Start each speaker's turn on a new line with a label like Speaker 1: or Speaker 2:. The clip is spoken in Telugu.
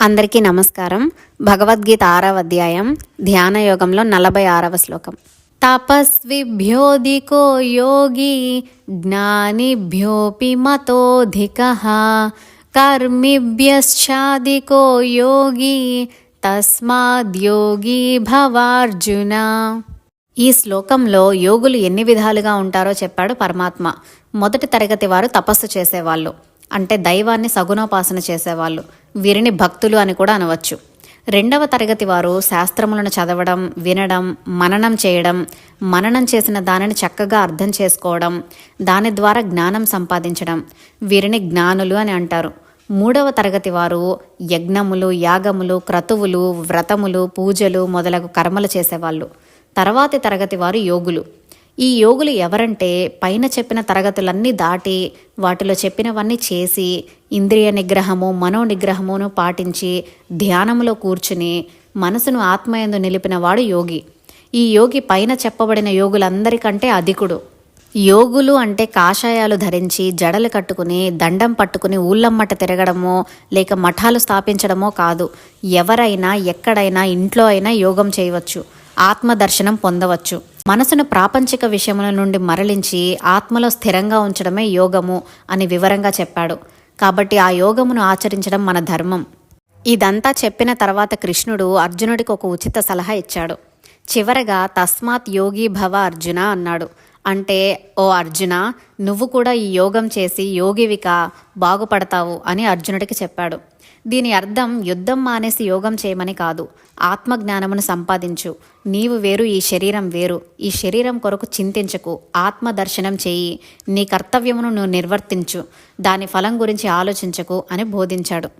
Speaker 1: అందరికీ నమస్కారం. భగవద్గీత 6వ అధ్యాయం ధ్యానయోగంలో 46వ శ్లోకం. తపస్విభ్యోధికో యోగి జ్ఞానిభ్యోపి మతోధికః కర్మిభ్యశ్చాధికో యోగి తస్మాద్యోగి భవార్జున. ఈ శ్లోకంలో యోగులు ఎన్ని విధాలుగా ఉంటారో చెప్పాడు పరమాత్మ. మొదటి తరగతి వారు తపస్సు చేసేవాళ్ళు, అంటే దైవాన్ని సగుణోపాసన చేసేవాళ్ళు. వీరిని భక్తులు అని కూడా అనవచ్చు. రెండవ తరగతి వారు శాస్త్రములను చదవడం, వినడం, మననం చేయడం, మననం చేసిన దానిని చక్కగా అర్థం చేసుకోవడం, దాని ద్వారా జ్ఞానం సంపాదించడం, వీరిని జ్ఞానులు అని అంటారు. మూడవ తరగతి వారు యజ్ఞములు, యాగములు, క్రతువులు, వ్రతములు, పూజలు మొదలగు కర్మలు చేసేవాళ్ళు. తర్వాతి తరగతి వారు యోగులు. ఈ యోగులు ఎవరంటే పైన చెప్పిన తరగతులన్నీ దాటి వాటిలో చెప్పినవన్నీ చేసి ఇంద్రియ నిగ్రహము, మనోనిగ్రహమును పాటించి ధ్యానములో కూర్చుని మనసును ఆత్మయందు నిలిపినవాడు యోగి. ఈ యోగి పైన చెప్పబడిన యోగులందరికంటే అధికుడు. యోగులు అంటే కాషాయాలు ధరించి జడలు కట్టుకుని దండం పట్టుకుని ఊళ్ళమ్మట తిరగడమో లేక మఠాలు స్థాపించడమో కాదు. ఎవరైనా ఎక్కడైనా ఇంట్లో అయినా యోగం చేయవచ్చు, ఆత్మదర్శనం పొందవచ్చు. మనసును ప్రాపంచిక విషయముల నుండి మరలించి ఆత్మలో స్థిరంగా ఉంచడమే యోగము అని వివరంగా చెప్పాడు. కాబట్టి ఆ యోగమును ఆచరించడం మన ధర్మం. ఇదంతా చెప్పిన తర్వాత కృష్ణుడు అర్జునుడికి ఒక ఉచిత సలహా ఇచ్చాడు. చివరగా తస్మాత్ యోగి భవ అర్జున అన్నాడు. అంటే ఓ అర్జున, నువ్వు కూడా ఈ యోగం చేసి యోగివిగా బాగుపడతావు అని అర్జునుడికి చెప్పాడు. దీని అర్థం యుద్ధం మానేసి యోగం చేయమని కాదు. ఆత్మజ్ఞానమును సంపాదించు. నీవు వేరు, ఈ శరీరం వేరు. ఈ శరీరం కొరకు చింతించకు, ఆత్మదర్శనం చేయి. నీ కర్తవ్యమును నువ్వు నిర్వర్తించు, దాని ఫలం గురించి ఆలోచించకు అని బోధించాడు.